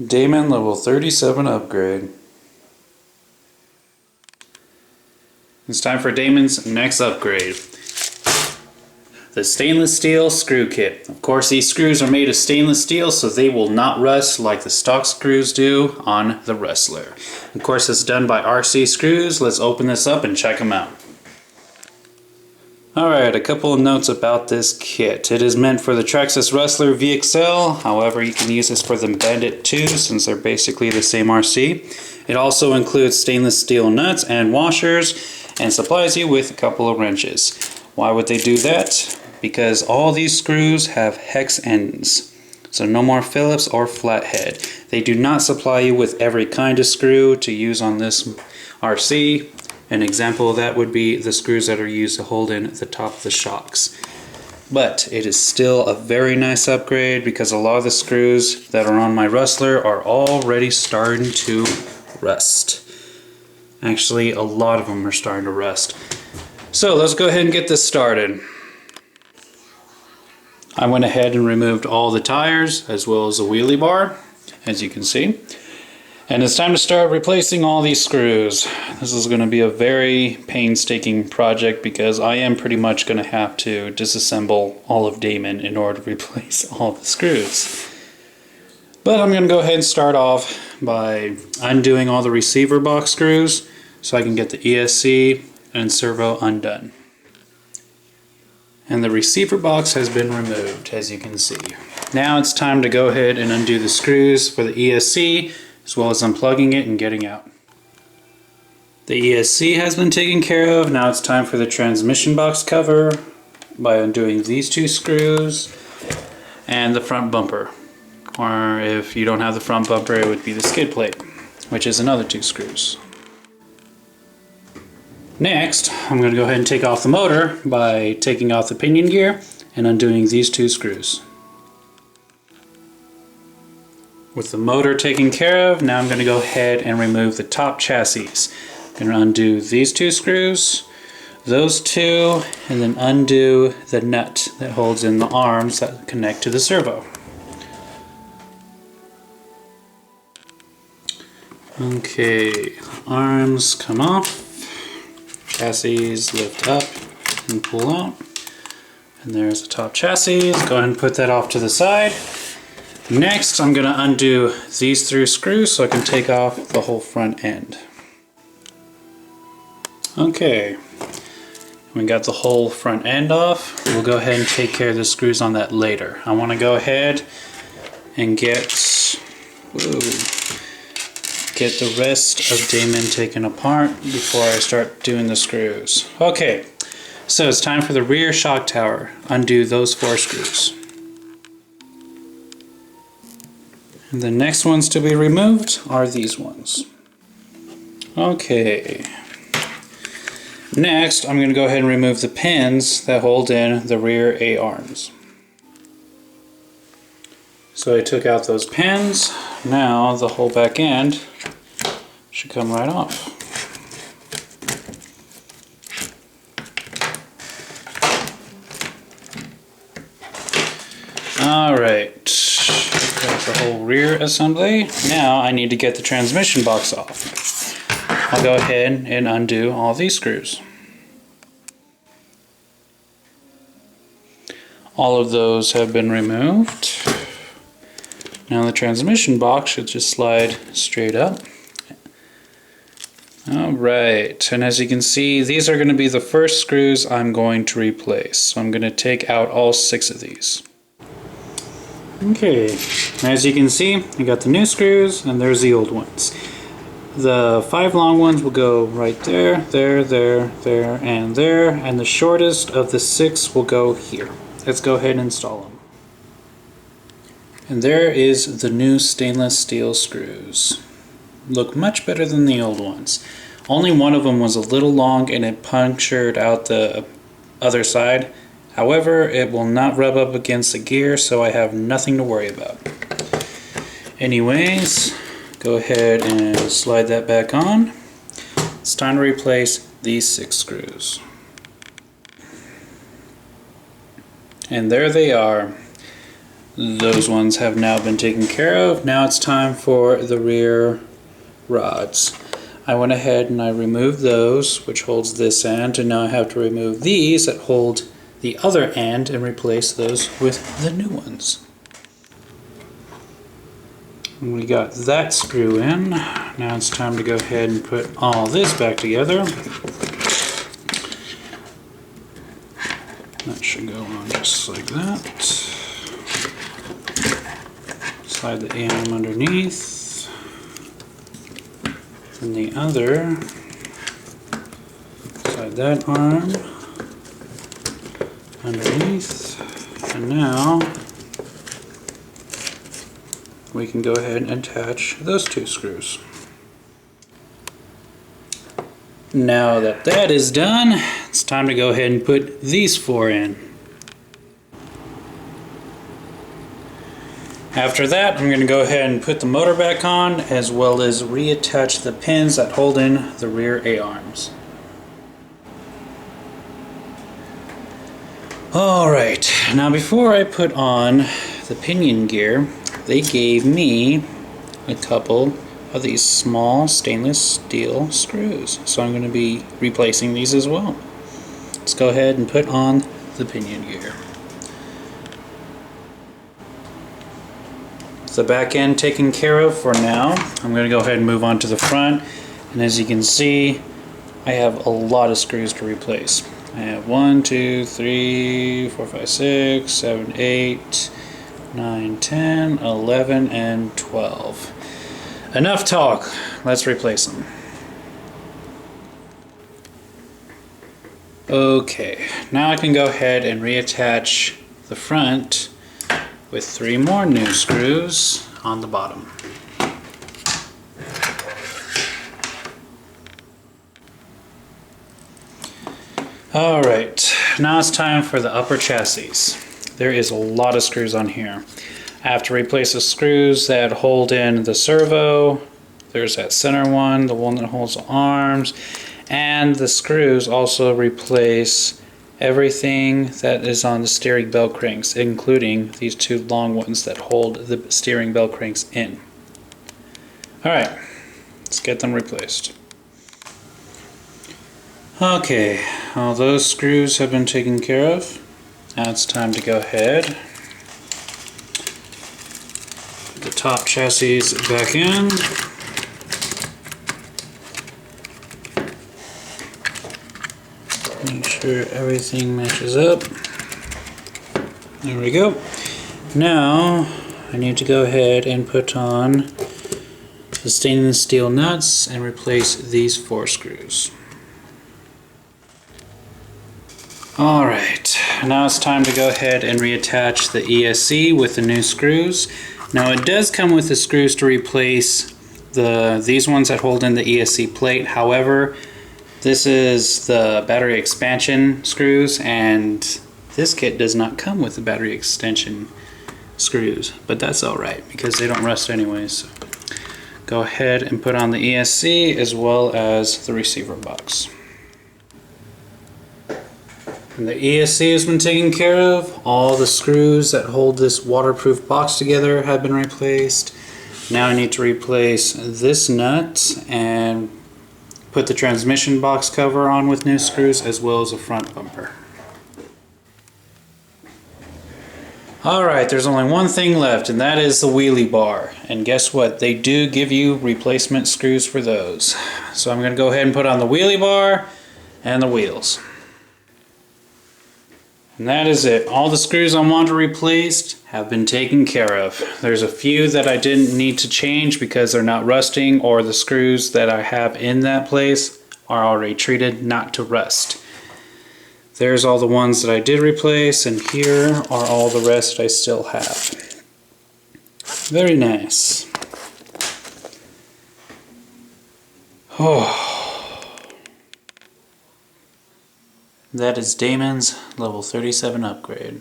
Daemon level 37 upgrade. It's time for Daemon's next upgrade. The stainless steel screw kit. Of course, these screws are made of stainless steel, so they will not rust like the stock screws do on the Rustler. Of course, it's done by RC Screwz. Let's open this up and check them out. Alright, a couple of notes about this kit. It is meant for the Traxxas Rustler VXL, however you can use this for the Bandit too, since they're basically the same RC. It also includes stainless steel nuts and washers, and supplies you with a couple of wrenches. Why would they do that? Because all these screws have hex ends. So no more Phillips or flathead. They do not supply you with every kind of screw to use on this RC. An example of that would be the screws that are used to hold in the top of the shocks. But it is still a very nice upgrade because a lot of the screws that are on my Rustler are already starting to rust. Actually, a lot of them are starting to rust. So let's go ahead and get this started. I went ahead and removed all the tires as well as the wheelie bar, as you can see. And it's time to start replacing all these screws. This is going to be a very painstaking project because I am pretty much going to have to disassemble all of Daemon in order to replace all the screws. But I'm going to go ahead and start off by undoing all the receiver box screws so I can get the ESC and servo undone. And the receiver box has been removed, as you can see. Now it's time to go ahead and undo the screws for the ESC, as well as unplugging it and getting out. The ESC has been taken care of. Now it's time for the transmission box cover by undoing these two screws and the front bumper. Or if you don't have the front bumper, it would be the skid plate, which is another two screws. Next, I'm going to go ahead and take off the motor by taking off the pinion gear and undoing these two screws. With the motor taken care of, now I'm going to go ahead and remove the top chassis. I'm going to undo these two screws, those two, and then undo the nut that holds in the arms that connect to the servo. Okay, arms come off. Chassis lift up and pull out. And there's the top chassis. Go ahead and put that off to the side. Next, I'm going to undo these three screws so I can take off the whole front end. Okay, we got the whole front end off. We'll go ahead and take care of the screws on that later. I want to go ahead and get the rest of Daemon taken apart before I start doing the screws. Okay, so it's time for the rear shock tower. Undo those 4 screws. And the next ones to be removed are these ones. Okay. Next, I'm going to go ahead and remove the pins that hold in the rear A-arms. So I took out those pins. Now the whole back end should come right off. Alright, got the whole rear assembly. Now I need to get the transmission box off. I'll go ahead and undo all these screws. All of those have been removed. Now the transmission box should just slide straight up. Alright, and as you can see, these are going to be the first screws I'm going to replace. So I'm going to take out all 6 of these. Okay, as you can see, I got the new screws and there's the old ones. The 5 long ones will go right there, there, and there, and the shortest of the 6 will go here. Let's go ahead and install them. And there is the new stainless steel screws. Look much better than the old ones. Only one of them was a little long and it punctured out the other side. However, it will not rub up against the gear, so I have nothing to worry about. Anyways, go ahead and slide that back on. It's time to replace these 6 screws. And there they are. Those ones have now been taken care of. Now it's time for the rear rods. I went ahead and I removed those, which holds this end, and now I have to remove these that hold the other end and replace those with the new ones. And we got that screw in. Now it's time to go ahead and put all this back together. That should go on just like that. Slide the AM underneath. And the other, slide that arm underneath. And now we can go ahead and attach those two screws. Now that that is done, it's time to go ahead and put these four in. After that, I'm going to go ahead and put the motor back on, as well as reattach the pins that hold in the rear A-arms. Alright, now before I put on the pinion gear, they gave me a couple of these small stainless steel screws. So I'm going to be replacing these as well. Let's go ahead and put on the pinion gear. The back end taken care of for now. I'm going to go ahead and move on to the front. And as you can see, I have a lot of screws to replace. I have 1, 2, 3, 4, 5, 6, 7, 8, 9, 10, 11, and 12. Enough talk. Let's replace them. Okay, now I can go ahead and reattach the front with 3 more new screws on the bottom. Alright, now it's time for the upper chassis. There is a lot of screws on here. I have to replace the screws that hold in the servo. There's that center one, the one that holds the arms, and the screws also replace everything that is on the steering bell cranks, including these 2 long ones that hold the steering bell cranks in. Alright, let's get them replaced. Okay, all those screws have been taken care of. Now it's time to go ahead. Put the top chassis back in. Make sure everything matches up. There we go. Now I need to go ahead and put on the stainless steel nuts and replace these 4 screws. Alright, now it's time to go ahead and reattach the ESC with the new screws. Now it does come with the screws to replace these ones that hold in the ESC plate. However, this is the battery expansion screws, and this kit does not come with the battery extension screws, but that's alright because they don't rust anyways. So go ahead and put on the ESC as well as the receiver box. And the ESC has been taken care of. All the screws that hold this waterproof box together have been replaced. Now I need to replace this nut and put the transmission box cover on with new screws, as well as the front bumper. Alright, there's only one thing left, and that is the wheelie bar. And guess what? They do give you replacement screws for those. So I'm going to go ahead and put on the wheelie bar and the wheels. And that is it. All the screws I wanted replaced have been taken care of. There's a few that I didn't need to change because they're not rusting, or the screws that I have in that place are already treated not to rust. There's all the ones that I did replace, and here are all the rest I still have. Very nice. Oh. That is Daemon's level 37 upgrade.